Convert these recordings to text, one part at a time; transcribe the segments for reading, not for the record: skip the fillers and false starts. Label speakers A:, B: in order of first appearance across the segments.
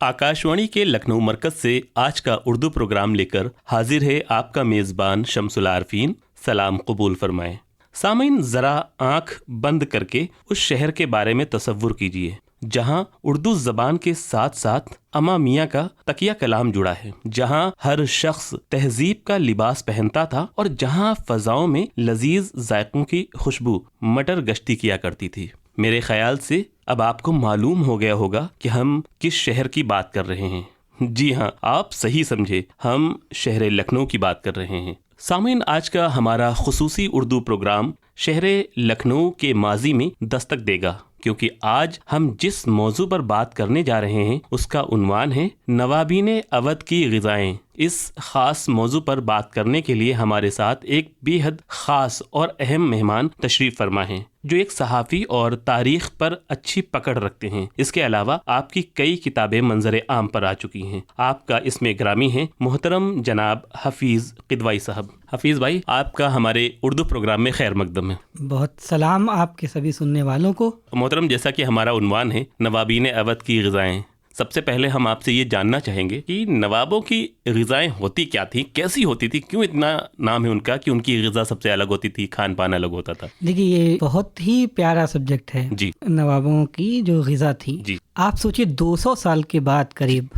A: आकाशवाणी के लखनऊ मरकज से आज का उर्दू प्रोग्राम लेकर हाजिर है आपका मेज़बान शम्सुल आरफीन। सलाम कबूल फरमाएं। सामीन, ज़रा आँख बंद करके उस शहर के बारे में तसव्वुर कीजिए जहाँ उर्दू ज़बान के साथ साथ अमा मियाँ का तकिया कलाम जुड़ा है, जहाँ हर शख्स तहजीब का लिबास पहनता था और जहाँ फ़ज़ाओं में लजीज जायकों की खुशबू मटर गश्ती किया करती थी। मेरे ख्याल से अब आपको मालूम हो गया होगा कि हम किस शहर की बात कर रहे हैं। जी हाँ, आप सही समझे, हम शहर लखनऊ की बात कर रहे हैं। सामीन, आज का हमारा खुसूसी उर्दू प्रोग्राम शहर लखनऊ के माजी में दस्तक देगा, क्योंकि आज हम जिस मौजू पर बात करने जा रहे हैं उसका उन्वान है नवाबीन अवध की ग़िज़ाएँ। इस ख़ास मौजू पर बात करने के लिए हमारे साथ एक बेहद ख़ास और अहम मेहमान तशरीफ़ फरमा हैं, जो एक सहाफ़ी और तारीख़ पर अच्छी पकड़ रखते हैं। इसके अलावा आपकी कई किताबें मंजर आम पर आ चुकी हैं। आपका इसमें ग्रामी है मोहतरम जनाब हफीज़ किदवाई साहब। हफीज़ भाई, आपका हमारे उर्दू प्रोग्राम में खैर मकदम है।
B: बहुत सलाम आपके सभी सुनने वालों को।
A: मोहतरम, जैसा कि हमारा उन्वान है नवाबीन अवध की ग़िज़ाएँ, सबसे पहले हम आपसे ये जानना चाहेंगे कि नवाबों की ग़िज़ाएँ होती क्या थी, कैसी होती थी, क्यों इतना नाम है उनका कि उनकी ग़िज़ा सबसे अलग होती थी, खान पान अलग होता था।
B: देखिए, ये बहुत ही प्यारा सब्जेक्ट है
A: जी।
B: नवाबों की जो ग़िज़ा थी
A: जी।
B: आप सोचिए 200 साल के बाद करीब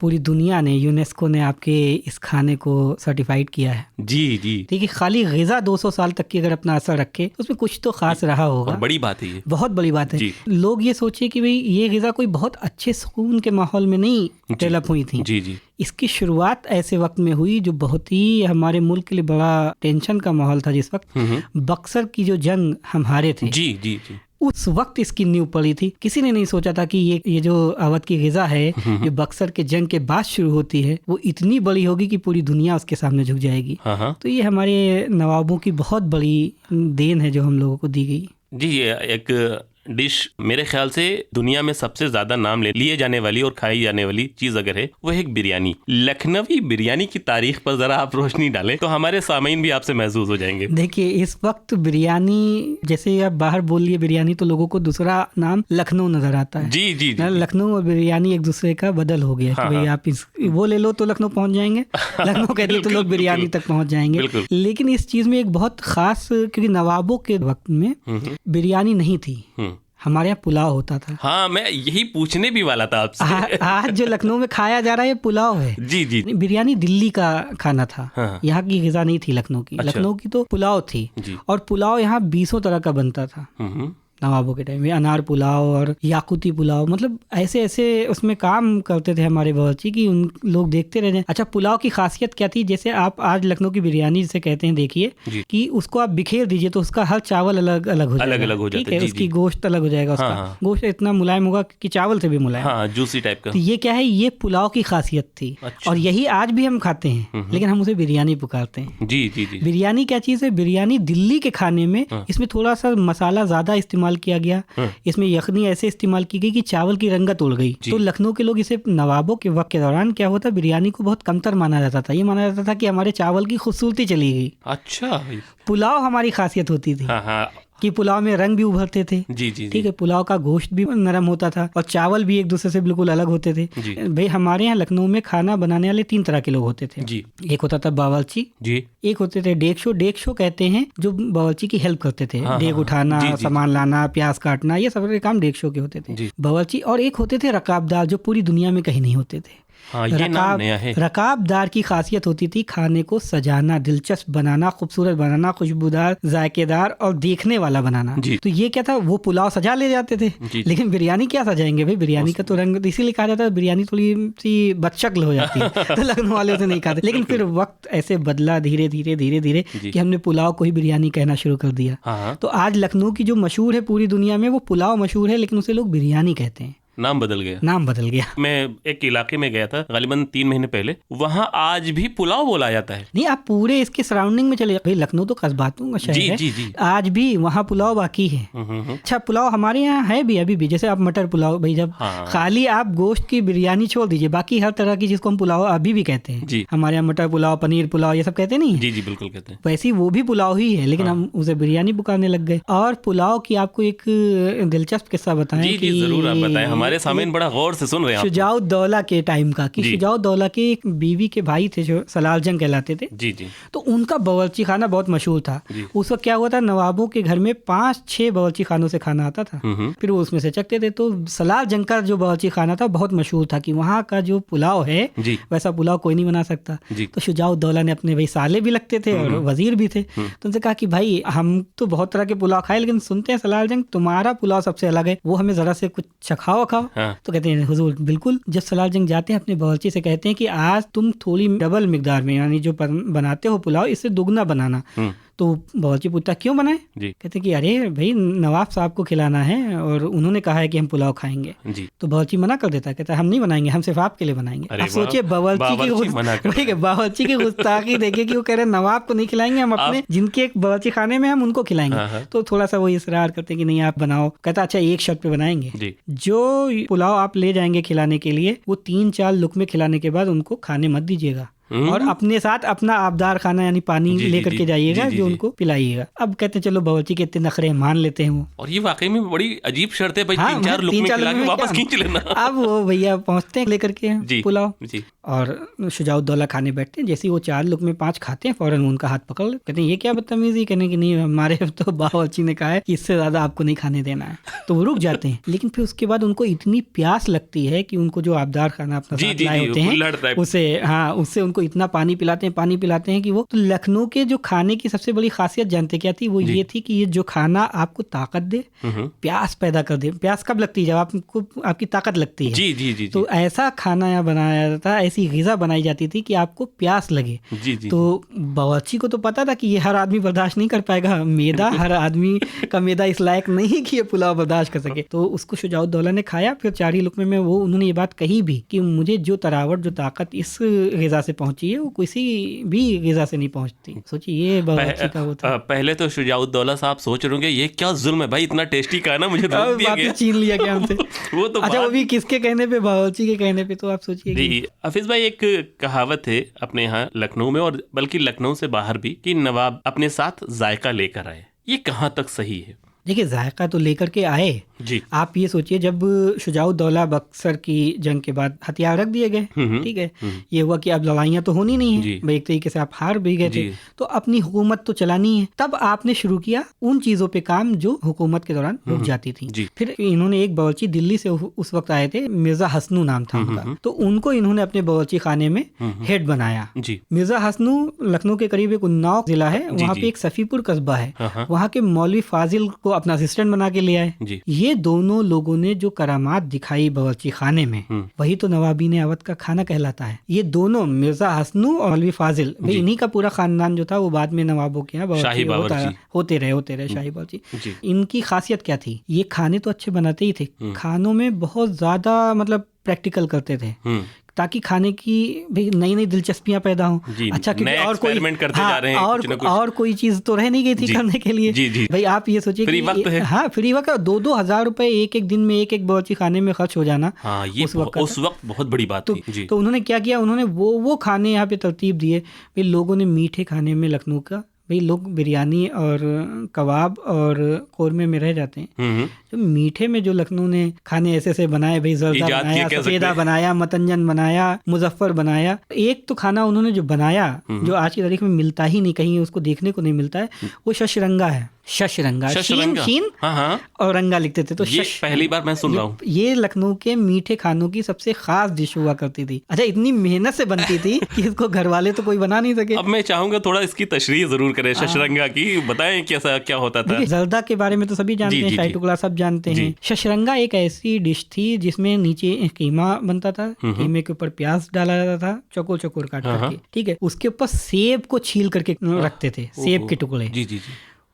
B: पूरी दुनिया ने, यूनेस्को ने आपके इस खाने को सर्टिफाइड किया है।
A: जी जी।
B: देखिए, खाली ग़िज़ा 200 साल तक की अगर अपना असर रखे तो उसमें कुछ तो खास रहा होगा।
A: और बड़ी बात है ये,
B: बहुत बड़ी बात है। लोग ये सोचिए कि भाई ये ग़िज़ा कोई बहुत अच्छे सुकून के माहौल में नहीं डेवलप हुई थी।
A: जी जी।
B: इसकी शुरुआत ऐसे वक्त में हुई जो बहुत ही हमारे मुल्क के लिए बड़ा टेंशन का माहौल था। जिस वक्त बक्सर की जो जंग हम हारे थे,
A: जी जी जी,
B: उस वक्त इसकी नींव पड़ी थी। किसी ने नहीं सोचा था कि ये जो अवध की ग़िज़ा है जो बक्सर के जंग के बाद शुरू होती है वो इतनी बड़ी होगी कि पूरी दुनिया उसके सामने झुक जाएगी। तो ये हमारे नवाबों की बहुत बड़ी देन है जो हम लोगों को दी गई।
A: जी, एक डिश मेरे ख्याल से दुनिया में सबसे ज़्यादा नाम लिए जाने वाली और खाई जाने वाली चीज़ अगर है वो है एक बिरयानी। लखनवी बिरयानी की तारीख पर ज़रा आप रोशनी डालें तो हमारे सामीन भी आपसे महसूस हो जाएंगे।
B: देखिए, इस वक्त बिरयानी, जैसे आप बाहर बोलिए बिरयानी तो लोगों को दूसरा नाम लखनऊ नज़र आता है।
A: जी जी जी।
B: लखनऊ और बिरयानी एक दूसरे का बदल हो गया कि भाई आप वो ले लो तो लखनऊ पहुँच जाएंगे, लखनऊ कहते तो लोग बिरयानी तक पहुँच जाएंगे। लेकिन इस चीज़ में एक बहुत ख़ास, क्योंकि नवाबों के वक्त में बिरयानी नहीं थी, हमारे यहाँ पुलाव होता था।
A: हाँ, मैं यही पूछने भी वाला था आपसे।
B: आज जो लखनऊ में खाया जा रहा है ये पुलाव है।
A: जी जी।
B: बिरयानी दिल्ली का खाना था। हाँ। यहाँ की ग़िज़ा नहीं थी लखनऊ की। अच्छा। लखनऊ की तो पुलाव थी और पुलाव यहाँ 20 तरह का बनता था नवाबों के टाइम में। अनार पुलाव और याकूती पुलाव, मतलब ऐसे ऐसे उसमें काम करते थे हमारे बावर्ची की उन लोग देखते रह जाए। अच्छा, पुलाव की खासियत क्या थी, जैसे आप आज लखनऊ की बिरयानी जिसे कहते हैं, देखिए कि उसको आप बिखेर दीजिए तो उसका हर चावल अलग अलग हो जाएगा। ठीक है, उसकी गोश्त अलग हो जाएगा। उसका गोश्त इतना मुलायम होगा कि चावल से भी मुलायम, जूसी टाइप का। तो ये क्या है, ये पुलाव की खासियत थी। और यही आज भी हम खाते हैं, लेकिन हम उसे बिरयानी पुकारते हैं। जी जी जी। बिरयानी क्या चीज़ है, बिरयानी दिल्ली के खाने में इसमें थोड़ा सा मसाला ज़्यादा इस्तेमाल किया गया। इसमें यखनी ऐसे इस्तेमाल की गई कि चावल की रंगत उड़ गई। तो लखनऊ के लोग इसे, नवाबों के वक्त के दौरान क्या होता, बिरयानी को बहुत कमतर माना जाता था। ये माना जाता था कि हमारे चावल की खूबसूरती चली गई। अच्छा, पुलाव हमारी खासियत होती थी कि पुलाव में रंग भी उभरते थे। जी जी। ठीक है, पुलाव का गोश्त भी नरम होता था और चावल भी एक दूसरे से बिल्कुल अलग होते थे। भाई, हमारे यहाँ लखनऊ में खाना बनाने वाले 3 तरह के लोग होते थे। जी। एक होता था बावर्ची जी, एक होते थे डेगशो। डेगशो कहते हैं जो बावर्ची की हेल्प करते थे, डेग उठाना, सामान लाना, प्याज काटना, ये सब काम डेगशो के होते थे बावर्ची। और एक होते थे रकाबदार, जो पूरी दुनिया में कहीं नहीं होते थे। रकाबदार की खासियत होती थी खाने को सजाना, दिलचस्प बनाना, खूबसूरत बनाना, खुशबूदार, जायकेदार और देखने वाला बनाना। तो ये क्या था, वो पुलाव सजा ले जाते थे। लेकिन बिरयानी क्या सजाएंगे भाई, बिरयानी का तो रंग, इसीलिए कहा जाता है बिरयानी थोड़ी सी बदशक्ल हो जाती है तो लखनऊ वाले उसे नहीं खाते। लेकिन फिर वक्त ऐसे बदला धीरे धीरे धीरे धीरे कि हमने पुलाव को ही बिरयानी कहना शुरू कर दिया। तो आज लखनऊ की जो मशहूर है पूरी दुनिया में, वो पुलाव मशहूर है, लेकिन उसे लोग बिरयानी कहते हैं।
A: नाम बदल गया। मैं एक इलाके में गया था गालिबन 3 महीने पहले, वहाँ आज भी पुलाव बोला जाता है।
B: नहीं, आप पूरे इसके सराउंडिंग में चले, भाई लखनऊ तो कस्बातों का शहर है। जी। आज भी वहाँ पुलाव बाकी है। अच्छा, पुलाव हमारे यहाँ है भी अभी भी। जैसे आप मटर पुलाव, भाई जब खाली आप गोश्त की बिरयानी छोड़ दीजिए, बाकी हर तरह की जिसको हम पुलाव अभी भी कहते हैं। हमारे यहाँ मटर पुलाव, पनीर पुलाव, ये सब कहते नहीं। जी जी, बिल्कुल कहते हैं। वैसे वो भी पुलाव ही है, लेकिन हम उसे बिरयानी पुकारने लग गए। और पुलाव की आपको एक दिलचस्प किस्सा बताएं।
A: जरूर, आप बताएं। हमारे सामने बड़ा गौर से सुन रहे हैं।
B: शुजाउद्दौला के टाइम का, कि शुजाउद्दौला के एक बीवी के भाई थे जो सलाल जंग कहलाते थे।
A: जी जी।
B: तो उनका बावर्ची खाना बहुत मशहूर था। उस वक्त क्या हुआ था, नवाबों के घर में 5-6 बावर्ची खानों से खाना आता था, फिर वो उसमें से चखते थे। तो सलाल जंग का जो बावर्ची खाना था बहुत मशहूर था कि वहाँ का जो पुलाव है वैसा पुलाव कोई नहीं बना सकता। तो शुजाउद्दौला ने अपने भाई साले भी लगते थे और वजीर भी थे, तो उनसे कहा कि भाई हम तो बहुत तरह के पुलाव खाए, लेकिन सुनते हैं सलाल जंग तुम्हारा पुलाव सबसे अलग है, वो हमें जरा से कुछ चखाओ खाओ। तो कहते हैं हुजूर बिल्कुल। जब सलाल जंग जाते हैं अपने बावर्ची से कहते हैं कि आज तुम थोड़ी डबल मिकदार में, यानी जो बनाते हो पुलाव इससे दुगना बनाना। तो बावर्ची पूछता क्यों बनाए? कहते कि अरे भाई नवाब साहब को खिलाना है और उन्होंने कहा है कि हम पुलाव खाएंगे। तो बावर्ची मना कर देता है, कहता है हम नहीं बनाएंगे, हम सिर्फ आपके लिए बनाएंगे। अब सोचिए बावर्ची की गुस्ताखी देखिए कि वो कह रहे नवाब को नहीं खिलाएंगे, हम अपने जिनके एक बावर्ची खाने में हम उनको खिलाएंगे। तो थोड़ा सा वो इसरार करते हैं कि नहीं आप बनाओ। कहता अच्छा एक शर्त पे बनाएंगे, जो पुलाव आप ले जाएंगे खिलाने के लिए वो 3-4 लुकमे खिलाने के बाद उनको खाने मत दीजिएगा और अपने साथ अपना आबदार खाना यानी पानी लेकर के जाइएगा जो उनको पिलाइएगा। अब कहते हैं चलो बावर्ची के इतने नखरे मान लेते हैं वो।
A: और ये वाकई में बड़ी अजीब शर्त है भाई, 3-4 लुकमे खिला के वापस खींच लेना।
B: अब वो भैया पहुंचते हैं लेकर के पुलाव और शुजाउद्दौला खाने बैठते हैं। जैसे वो 4 लुकमे 5 खाते हैं फौरन उनका हाथ पकड़ ले, कहते हैं ये क्या बदतमीजी। कहने की नहीं हमारे तो बावर्ची ने कहा है कि इससे ज्यादा आपको नहीं खाने देना है। तो वो रुक जाते हैं, लेकिन फिर उसके बाद उनको इतनी प्यास लगती है कि उनको जो आबदार खाना अपना साथ लाए होते हैं उससे उनको इतना पानी पिलाते हैं कि वो। तो लखनऊ के जो खाने की सबसे बड़ी खासियत जानते क्या थी? वो ये थी कि ये जो खाना आपको ताकत दे, प्यास पैदा कर दे। प्यास कब लगती है? जब आपको आपकी ताकत लगती है। तो ऐसा खाना यहाँ बनाया जाता था, ऐसी ग़िज़ा बनाई जाती थी कि आपको प्यास लगे। तो बावर्ची को तो पता था कि ये हर आदमी बर्दाश्त नहीं कर पाएगा, मैदा हर आदमी का मैदा इस लायक नहीं कि ये पुलाव बर्दाश्त कर सके। तो उसको शुजाउद्दौला ने खाया। फिर 4 ही लुकमे में वो उन्होंने ये बात कही भी कि मुझे जो तरावट जो ताकत इस ग़िज़ा से पहुंची है वो किसी भी ग़िज़ा से नहीं पहुंचती। सोचिए ये बावर्ची का होता।
A: पहले तो शुजाउद्दौला साहब सोच रहे होंगे ये क्या जुल्म है भाई, इतना टेस्टी खाना मुझे
B: छीन लिया क्या हमसे।
A: वो तो
B: अच्छा वो भी किसके कहने पे? बावर्ची के कहने पे। तो आप सोचिए
A: हफीज भाई, एक कहावत है अपने यहाँ लखनऊ में और बल्कि लखनऊ से बाहर भी कि नवाब अपने साथ जायका लेकर आए। ये कहाँ तक सही है?
B: देखिए जायका तो लेकर के आए
A: जी।
B: आप ये सोचिए जब शुजाउद्दौला बक्सर की जंग के बाद हथियार रख दिए गए, ठीक है, ये हुआ कि अब लड़ाइयाँ तो होनी नहीं है भाई, एक तरीके से आप हार भी गए थे, तो अपनी हुकूमत तो चलानी है। तब आपने शुरू किया उन चीजों पे काम जो हुकूमत के दौरान रुक जाती थी। फिर इन्होंने एक बावर्ची दिल्ली से उस वक्त आए थे, मिर्जा हसनू नाम था उनका, तो उनको इन्होंने अपने बावर्ची खाने में हेड बनाया। मिर्जा हसनू लखनऊ के करीब एक उन्नाव जिला है, वहाँ पे एक सफीपुर कस्बा है, वहाँ के मौलवी फाजिल को अपना असिस्टेंट बना के ले आए। ये दोनों लोगों ने जो करामात दिखाई बावर्ची खाने में, वही तो नवाबी ने अवध का खाना कहलाता है। ये दोनों मिर्जा हसनू और मौलवी फाजिल, भाई इन्हीं का पूरा खानदान जो था वो बाद में नवाबों के यहाँ होते रहे शाही बावर्ची। इनकी खासियत क्या थी? ये खाने तो अच्छे बनाते ही थे, खानों में बहुत ज्यादा मतलब प्रैक्टिकल करते थे ताकि खाने की भी नई नई दिलचस्पियां पैदा हों। अच्छा क्योंकि और कोई करते जा रहे हैं, और कोई चीज तो रह नहीं गई थी करने के लिए। भाई आप ये सोचिए
A: फ्री वक्त है।
B: हाँ फ्री वक्त, 2-2 हज़ार रुपए एक दिन में एक बावर्ची खाने में खर्च हो जाना,
A: ये उस वक्त बहुत बड़ी बात थी।
B: तो उन्होंने क्या किया, उन्होंने वो खाने यहाँ पे तरतीब दिए। भाई लोगों ने मीठे खाने में लखनऊ का, भाई लोग बिरयानी और कबाब और कोरमे में रह जाते हैं, तो मीठे में जो लखनऊ ने खाने ऐसे बनाए, भाई जर्दा बनाया, सफेदा बनाया, मतंजन बनाया, मुजफ्फर बनाया। एक तो खाना उन्होंने जो बनाया जो आज की तारीख में मिलता ही नहीं, कहीं उसको देखने को नहीं मिलता है, वो शशरंगा है। शशरंगा शीन और रंगा लिखते थे, तो
A: ये पहली बार मैं सुन रहा हूँ।
B: ये लखनऊ के मीठे खानों की सबसे खास डिश हुआ करती थी। अच्छा इतनी मेहनत से बनती थी कि इसको घर वाले तो कोई बना नहीं सके।
A: अब मैं चाहूंगा थोड़ा इसकी तशरीह जरूर करें शशरंगा की, बताएं कैसा क्या होता था।
B: जर्दा के बारे में तो सभी जानते हैं, शाही टुकड़ा सब जानते हैं। शशरंगा एक ऐसी डिश थी जिसमें नीचे कीमा बनता था, कीमे के ऊपर प्याज डाला जाता था चौकोर चौकोर काट करके, ठीक है, उसके ऊपर सेब को छील करके रखते थे, सेब के टुकड़े,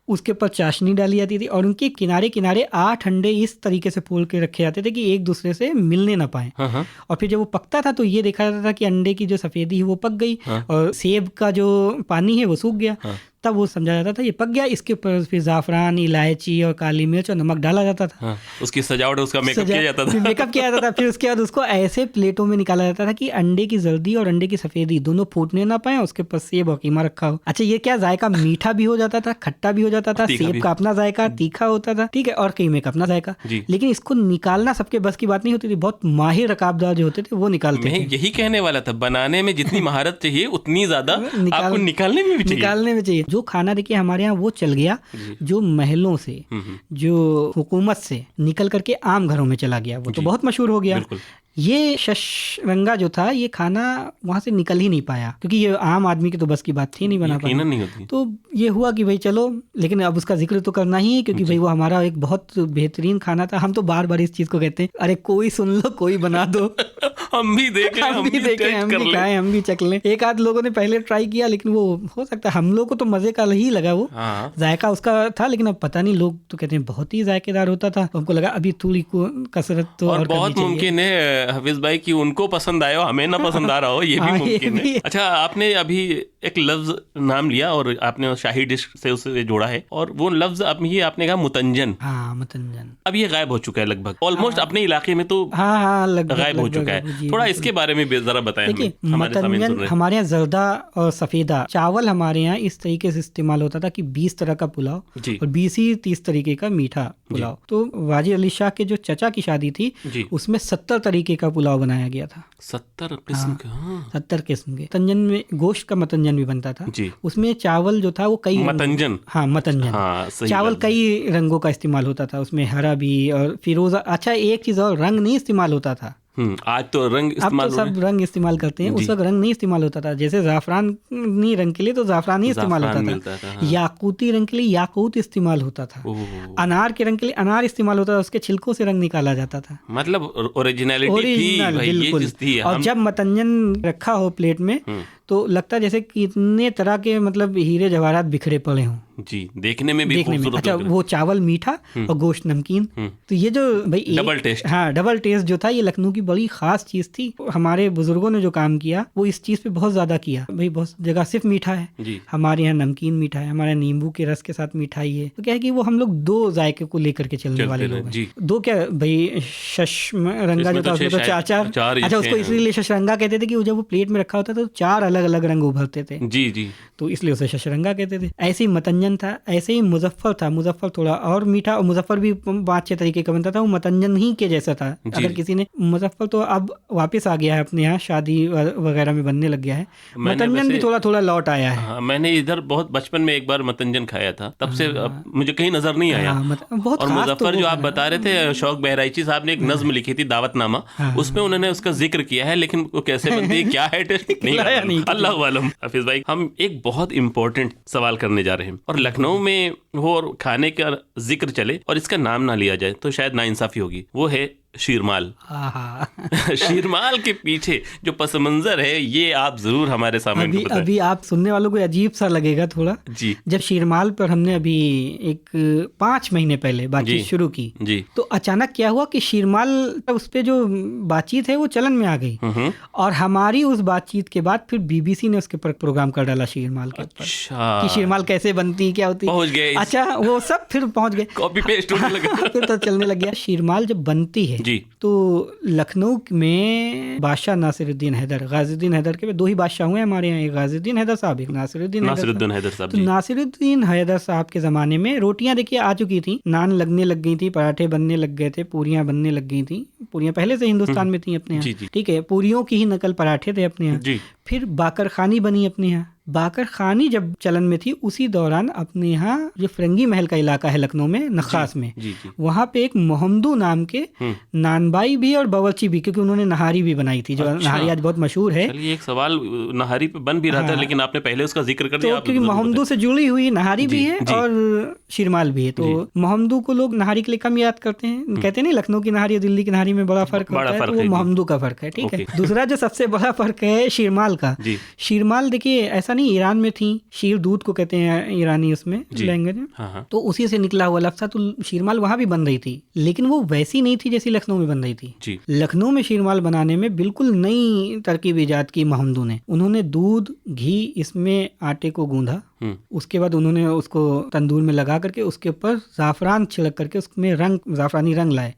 B: उसके ऊपर चाशनी डाली जाती थी और उनके किनारे किनारे 8 अंडे इस तरीके से फोड़ के रखे जाते थे कि एक दूसरे से मिलने ना पाए। और फिर जब वो पकता था तो ये देखा जाता था कि अंडे की जो सफेदी है वो पक गई और सेब का जो पानी है वो सूख गया। तब वो समझा जाता था ये पक गया। इसके ऊपर फिर जाफरान, इलायची और काली मिर्च और नमक डाला जाता था।
A: हाँ, उसकी सजावट, उसका मेकअप किया जाता था।
B: मेकअप किया जाता था। फिर उसके बाद उसको ऐसे प्लेटों में निकाला जाता था कि अंडे की जर्दी और अंडे की सफेदी दोनों फूटने ना पाए, उसके ऊपर सेब और कीमा रखा हो। अच्छा, ये क्या जायका मीठा भी हो जाता था, खट्टा भी हो जाता था, सेब का अपना जायका, तीखा होता था, ठीक है, और कीमे का अपना जायका। लेकिन इसको निकालना सबके बस की बात नहीं होती थी। बहुत माहिर रकाबदार जो होते थे वो निकालते थे।
A: यही कहने वाला था, बनाने में जितनी महारत चाहिए उतनी ज्यादा आपको निकालने में भी चाहिए।
B: जो खाना देखिए हमारे यहाँ वो चल गया, जो महलों से, जो हुकूमत से निकल करके आम घरों में चला गया, वो तो बहुत मशहूर हो गया। ये शशरंगा जो था, ये खाना वहां से निकल ही नहीं पाया, क्योंकि ये आम आदमी की तो बस की बात थी नहीं बना पाया। तो ये हुआ कि भाई चलो, लेकिन अब उसका जिक्र तो करना ही है, क्योंकि भाई वो हमारा एक बहुत बेहतरीन खाना था। हम तो बार बार इस चीज को कहते हैं, अरे कोई सुन लो, कोई बना दो,
A: हम भी देखें, हम भी खाएं,
B: हम भी चख लें। एक आध लोगों ने पहले ट्राई किया, लेकिन वो हो सकता है हम लोग को तो मजे का ही लगा, वो जायका उसका था। लेकिन अब पता नहीं, लोग तो कहते हैं बहुत ही जायकेदार होता था। हमको लगा अभी थोड़ी कसरत तो और
A: बहुत मुमकिन है हफीज भाई कि उनको पसंद आया हो, हमें ना पसंद आ रहा हो, ये भी मुमकिन है। अच्छा, आपने अभी एक लफ्ज नाम लिया और आपने शाही डिश से उसे जोड़ा है, और वो लफ्ज आपने कहा मुतंजन।
B: हाँ, मुतंजन।
A: अब ये गायब हो चुका है लगभग, ऑलमोस्ट अपने इलाके में तो गायब हो चुका है। थोड़ा इसके बारे में जरा बताएं।
B: मुतंजन हमारे यहाँ जर्दा और सफेदा चावल हमारे यहाँ इस तरीके से इस्तेमाल होता था कि 20 तरह का पुलाव और 20-30 तरीके का मीठा पुलाव। तो वाजिद अली शाह के जो चचा की शादी थी, उसमें 70 तरीके का पुलाव बनाया गया था।
A: 70 किस्म के?
B: 70 किस्म के। तंजन में गोश्त का मतंजन भी बनता था। उसमें चावल जो था वो कई
A: मतंजन,
B: चावल कई रंगों का इस्तेमाल होता था उसमें, हरा भी और फिरोजा। अच्छा, एक चीज और, रंग नहीं इस्तेमाल होता था।
A: आज तो रंग इस्तेमाल,
B: अब तो सब रंग इस्तेमाल करते हैं, उस वक्त रंग नहीं इस्तेमाल होता था। जैसे जाफरानी रंग के लिए तो जाफरानी इस्तेमाल होता था, याकूती रंग के लिए याकूत इस्तेमाल होता था, अनार के रंग के लिए अनार इस्तेमाल होता था, उसके छिलकों से रंग निकाला जाता था।
A: मतलब ओरिजिनलिटी थी।
B: और जब मतंजन रखा हो प्लेट में तो लगता है जैसे कितने तरह के मतलब हीरे जवाहरात बिखरे पड़े हों।
A: जी, देखने में भी खूबसूरत।
B: अच्छा, वो चावल मीठा और गोश्त नमकीन, तो ये जो भाई
A: डबल टेस्ट,
B: डबल टेस्ट जो था, ये लखनऊ की बड़ी खास चीज थी। हमारे बुजुर्गों ने जो काम किया वो इस चीज पे बहुत ज्यादा किया। भाई बहुत जगह सिर्फ मीठा है, हमारे यहाँ नमकीन मीठा है, हमारे नींबू के रस के साथ मिठाई है। तो क्या है कि वो हम लोग दो जायके को लेकर के चलने वाले लोग हैं। दो क्या भाई, शशरंगा जो था उसमें तो चार। अच्छा, उसको इसलिए शशरंगा कहते थे कि जब वो प्लेट में रखा होता था तो 4 अलग अलग रंग उभरते थे।
A: जी,
B: तो इसलिए उसे शशरंगा कहते थे। ऐसे ही मतंजन था, ऐसे ही मुजफ्फर था। मुजफ्फर थोड़ा और मीठा, और मुजफ्फर भी 5-6 तरीके का बनता था, वो मतंजन ही के जैसा था। अगर किसी ने मुजफ्फर तो अब वापस आ गया है अपने यहाँ, शादी वगैरह में बनने लग गया है। मतंजन भी थोड़ा थोड़ा लौट आया है।
A: मैंने इधर बहुत बचपन में एक बार मतंजन खाया था, तब से मुझे कहीं नजर नहीं आया। और मुजफ्फर जो आप बता रहे थे, शौक बहराइची साहब ने एक नज्म लिखी थी, दावतनामा, उसमें उन्होंने उसका जिक्र किया है, लेकिन वो कैसे बनती है, क्या है, टेस्ट नहीं, अल्लाह वालम। हफीज भाई, हम एक बहुत इंपॉर्टेंट सवाल करने जा रहे हैं, और लखनऊ में हो और खाने का जिक्र चले और इसका नाम ना लिया जाए तो शायद नाइंसाफी होगी। वो है शीरमाल। शीरमाल के पीछे जो पस मंजर है, ये आप जरूर हमारे सामने
B: अभी आप सुनने वालों को अजीब सा लगेगा थोड़ा
A: जी।
B: जब शीरमाल पर हमने अभी एक 5 महीने पहले बातचीत शुरू की
A: जी,
B: तो अचानक क्या हुआ कि शीरमाल उस पे जो बातचीत है वो चलन में आ गई, और हमारी उस बातचीत के बाद फिर बीबीसी ने उसके ऊपर प्रोग्राम कर डाला शीरमाल के ऊपर। कि शीरमाल कैसे बनती, क्या होती,
A: पहुंच गए।
B: अच्छा, वो सब फिर पहुंच गए,
A: कॉपी पेस्ट होने लगा।
B: फिर तो चलने लग गया। शीरमाल जब बनती है
A: जी,
B: तो लखनऊ में बादशाह नासिरुद्दीन हैदर, गाजिउद्दीन हैदर के 2 ही बादशाह हुए हमारे यहाँ, एक गाजिउद्दीन हैदर साहब, एक नासिरुद्दीन हैदर साहब। तो नासिरुद्दीन हैदर साहब के ज़माने में रोटियां देखिए आ चुकी थी, नान लगने लग गई थी, पराठे बनने लग गए थे, पूरियां बनने लग गई थी। पूरियां पहले से हिंदुस्तान में थी अपने यहाँ, ठीक है, पूरियों की ही नकल पराठे थे अपने यहाँ। फिर बाकर खानी बनी अपने यहाँ। बाकर खानी जब चलन में थी उसी दौरान अपने यहाँ जो फिरंगी महल का इलाका है लखनऊ में, नखास में, वहाँ पे एक मोहम्मदू नाम के नानबाई भी और बावर्ची भी, क्योंकि उन्होंने नहारी भी बनाई थी, जो नहारी आज बहुत मशहूर है।
A: एक सवाल नहारी पे बन भी रहा था, लेकिन आपने पहले उसका जिक्र कर दिया।
B: क्योंकि मोहम्मदू से जुड़ी हुई नहारी भी है और शीरमाल भी है, तो मोहम्मदू को लोग नहारी के लिए कम याद करते हैं। कहते नहीं लखनऊ की नहारी और दिल्ली की नहारी में बड़ा फर्क होता है, तो वो मोहम्मदू का फर्क है, ठीक है। दूसरा जो सबसे बड़ा फर्क है शीरमाल का। शीरमाल देखिए ऐसा नहीं, ईरान में थी, शीर दूध को कहते हैं ईरानी उसमें लैंग्वेज में, तो उसी से निकला हुआ लफ्ज़ था। तो शीरमाल वहां भी बन रही थी, लेकिन वो वैसी नहीं थी जैसी लखनऊ में बन रही थी। लखनऊ में शीरमाल बनाने में बिल्कुल नई तरकीब ईजाद की मोहम्मदू ने। उन्होंने दूध, घी, इसमें आटे को गूंधा, उसके बाद उन्होंने उसको तंदूर में लगा करके उसके ऊपर ज़ाफ़रान छिड़क करके उसमें ज़ाफ़रानी रंग लाए।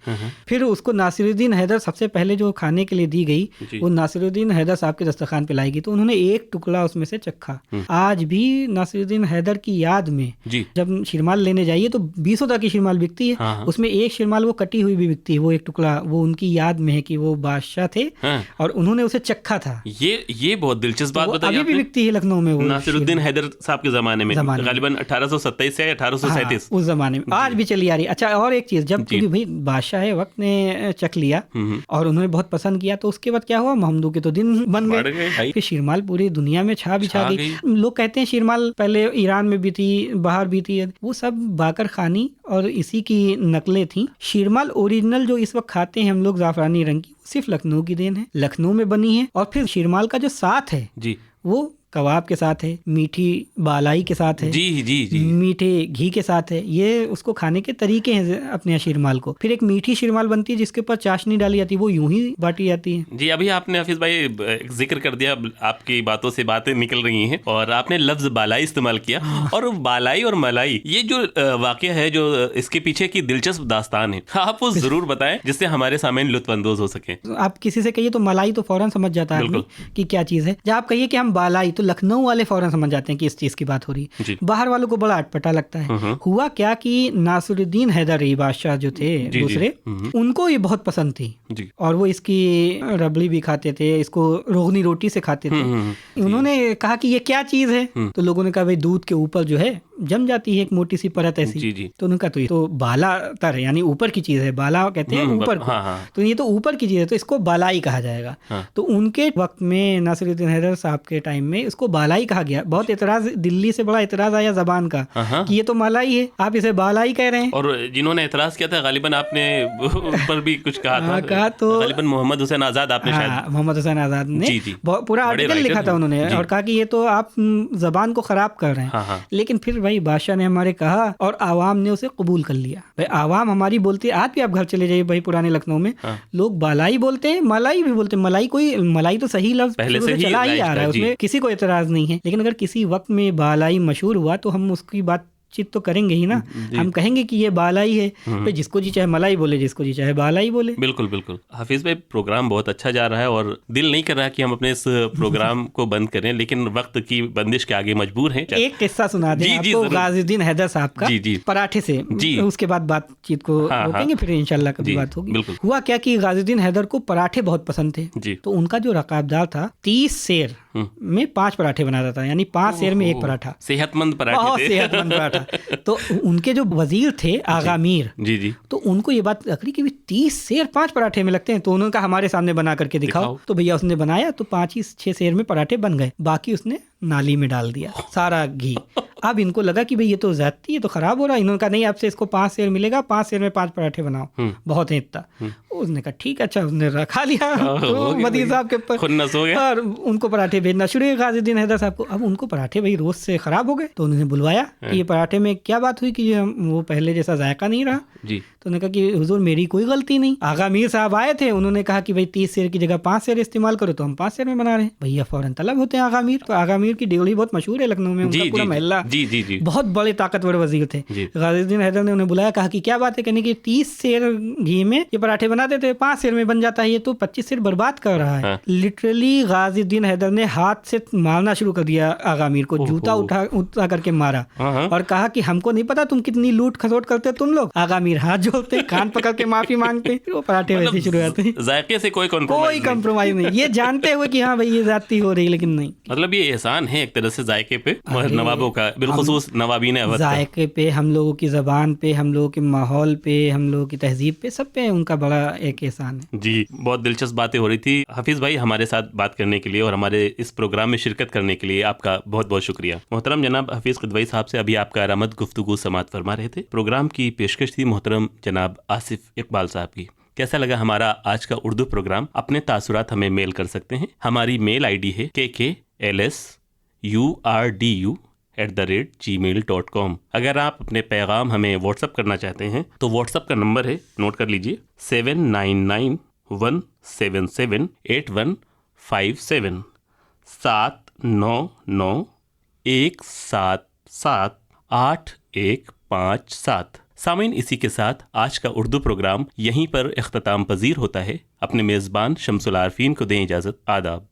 B: फिर उसको नासिरुद्दीन हैदर सबसे पहले जो खाने के लिए दी गई वो नासिरुद्दीन हैदर साहब के दस्तरखान पे लाई गई, तो उन्होंने एक टुकड़ा उसमें से चखा। आज भी नासिरुद्दीन हैदर की याद में जब शिरमाल लेने जाइए तो 20 तरह की शिरमाल बिकती है, उसमें एक शिरमाल वो कटी हुई भी बिकती है, वो एक टुकड़ा वो उनकी याद में है कि वो बादशाह थे और उन्होंने उसे चखा था।
A: ये बहुत दिलचस्प बात बताई।
B: अभी भी बिकती है लखनऊ में वो
A: नासिरुद्दीन हैदर साहब के जमाने में गालिबन 1827 से 1837
B: उस जमाने में आज भी चली आ रही। अच्छा, और एक चीज, जब क्योंकि भाई बादशाह वक्त ने चख लिया और उन्होंने बहुत पसंद किया, तो उसके बाद क्या हुआ, महमदू के तो दिन बन गए, फिर शिरमाल पूरी दुनिया में छा गई। लोग कहते हैं शिरमाल पहले ईरान में भी थी, बाहर भी थी, वो सब बाकर खानी और इसी की नकलें थी। शिरमाल ओरिजिनल जो इस वक्त खाते हैं हम लोग ज़ाफ़रानी रंग की, सिर्फ लखनऊ की देन है, लखनऊ में बनी है। और फिर शिरमाल का जो साथ है जी वो कबाब के साथ है, मीठी बालाई के साथ है, जी मीठे घी के साथ है। ये उसको खाने के तरीके हैं अपने यहाँ शिरमाल को। फिर एक मीठी शिरमाल बनती है जिसके ऊपर चाशनी डाली जाती है, वो यूं ही बांटी जाती है।
A: जी, अभी आपने हाफिज भाई जिक्र कर दिया, आपकी बातों से बातें निकल रही हैं और आपने लफ्ज बालाई इस्तेमाल किया। और बालाई और मलाई, ये जो वाकया है, जो इसके पीछे की दिलचस्प दास्तान है, आप वो जरूर बताएं जिससे हमारे सामने लुत्फानंदोज हो सके।
B: आप किसी से कहिए तो मलाई तो फौरन समझ जाता है कि क्या चीज है। जब आप कहिए कि हम बालाई, तो लखनऊ वाले फौरन समझ जाते हैं कि इस चीज की बात हो रही है। बाहर वालों को बड़ा अटपटा लगता है। हुआ क्या कि नासिरुद्दीन हैदरी बादशाह जो थे दूसरे, उनको ये बहुत पसंद थी और वो इसकी रबड़ी भी खाते थे, इसको रोगनी रोटी से खाते थे। उन्होंने कहा कि ये क्या चीज है, तो लोगों ने कहा भाई दूध के ऊपर जो है जम जाती है एक मोटी सी परत ऐसी। तो उन्होंने कहा तो ये तो बाला तर यानी ऊपर की चीज है, बाला कहते हैं ऊपर को, तो ये तो ऊपर की चीज है, तो इसको बालाई कहा जाएगा। तो उनके वक्त में नासिरुद्दीन हैदर साहब के टाइम में इसको बालाई कहा गया। बहुत एतराज, दिल्ली से बड़ा एतराज आया जबान का कि ये तो मलाई है, आप इसे बालाई कह रहे हैं।
A: और जिन्होंने एतराज किया था गालिबन आपने पर भी कुछ कहा था, तो गालिबन मोहम्मद हुसैन आजाद, आपने शायद
B: मोहम्मद हुसैन आजाद ने पूरा आर्टिकल लिखा था उन्होंने और कहा कि ये तो आप जबान को खराब कर रहे हैं। लेकिन फिर भाई बादशाह ने हमारे कहा और आवाम ने उसे कबूल कर लिया। भाई आवाम हमारी बोलती है, आज भी आप घर चले जाइए भाई पुराने लखनऊ में, लोग बालाई बोलते हैं, मलाई भी बोलते हैं। मलाई तो सही लफ्ज पहले से चला ही आ रहा है, उसमें किसी को एतराज नहीं है। लेकिन अगर किसी वक्त में बालाई मशहूर हुआ तो हम उसकी बात चित तो करेंगे ही ना, हम कहेंगे कि ये बालाई है, तो जिसको जी चाहे मलाई बोले, जिसको जी चाहे बालाई बोले।
A: बिल्कुल बिल्कुल। हाफिज भाई, प्रोग्राम बहुत अच्छा जा रहा है और दिल नहीं कर रहा कि हम अपने इस प्रोग्राम को बंद करें, लेकिन वक्त की बंदिश के आगे मजबूर हैं।
B: एक किस्सा सुना दें आपको गाज़ीउद्दीन हैदर साहब का, पराठे से, उसके बाद बातचीत को रोकेंगे, फिर इंशाल्लाह कभी बात होगी। हुआ क्या कि गाज़ीउद्दीन हैदर को पराठे बहुत पसंद थे, तो उनका जो रकाबदार था 30 सेर में 5 पराठे बनाता था, यानी 5 सेर में 1 पराठा।
A: सेहतमंद पराठे,
B: बहुत सेहतमंद पराठा। तो उनके जो वजीर थे आगा मीर, तो उनको ये बात लग रही कि 30 सेर 5 पराठे में लगते हैं, तो उन्होंने कहा हमारे सामने बना करके दिखाओ। तो भैया उसने बनाया, तो 5 ही 6 सेर में पराठे बन गए, बाकी उसने नाली में डाल दिया सारा घी। अब इनको लगा कि भाई ये तो ज्यादती है, तो खराब हो रहा है। इन्होंने कहा नहीं, आपसे इसको 5 सेर मिलेगा, 5 सेर में 5 पराठे बनाओ, बहुत है इतना। उसने कहा ठीक है। अच्छा, उसने रखा लिया तो वजीर साहब के ऊपर और उनको पराठे भेजना शुरू किया गाज़ीउद्दीन हैदर साहब को। अब उनको पराठे भाई रोज से खराब हो गए, तो उन्होंने बुलवाया कि ये पराठे में क्या बात हुई कि वो पहले जैसा जायका नहीं रहा। तो उन्होंने कहा कि हुजूर मेरी कोई गलती नहीं। आगा मीर साहब आए थे, उन्होंने कहा कि भाई 30 सेर की जगह 5 सेर इस्तेमाल करो, तो हम 5 सेर में बना रहे हैं। भैया फौरन तलब होते हैं आगा मीर। तो आगा मीर की डेवली बहुत मशहूर है लखनऊ में, उनका पूरा महल्ला, बहुत बड़े ताकतवर वजीर थे। गाज़ीउद्दीन हैदर ने उन्हें बुलाया, कहा कि क्या बात है, कहने की 30 सेर घी में ये पराठे बनाते थे, 5 सेर में बन जाता है, ये तो 25 सेर बर्बाद कर रहा है। लिटरली गाज़ीउद्दीन हैदर ने हाथ से मारना शुरू कर दिया आगा मीर को, जूता उठा करके मारा और कहा कि हमको नहीं पता तुम कितनी लूट खसोट करते तुम लोग। आगा मीर हाथ जोड़ते, कान पकड़ के माफी मांगते, वो पराठे वैसे शुरू होते।
A: जायके से कोई
B: कंप्रोमाइज नहीं, ये जानते हुए कि हाँ भाई ये ज्यादती हो रही, लेकिन नहीं।
A: मतलब ये एहसान है एक तरह से जायके पे नवाबों का, बिलखुसूस नवाबीन अवध का।
B: जायके पे, हम लोगों की जबान पे, हम लोगों के माहौल पे, हम लोगों की तहजीब पे, सब पे उनका बड़ा एक एहसान है।
A: जी, बहुत दिलचस्प बातें हो रही थी। हाफिज भाई, हमारे साथ बात करने के लिए और हमारे इस प्रोग्राम में शिरकत करने के लिए आपका बहुत बहुत शुक्रिया। मोहतरम जनाब हफीज किदवई साहब से अभी आपका आरामद गुफ्तगू समात फरमा रहे थे। प्रोग्राम की पेशकश थी मोहतरम जनाब आसिफ इकबाल साहब की। कैसा लगा हमारा आज का उर्दू प्रोग्राम? अपने तासुरात हमें मेल कर सकते हैं। हमारी मेल आईडी है kklsurdu@gmail.com। अगर आप अपने पैगाम हमें व्हाट्सअप करना चाहते हैं तो व्हाट्सअप का नंबर है, नोट कर लीजिए, 7991778157 79917 78157। सामीन, इसी के साथ आज का उर्दू प्रोग्राम यहीं पर इख्तिताम पजीर होता है। अपने मेज़बान शम्सुल आरफीन को दें इजाज़त। आदाब।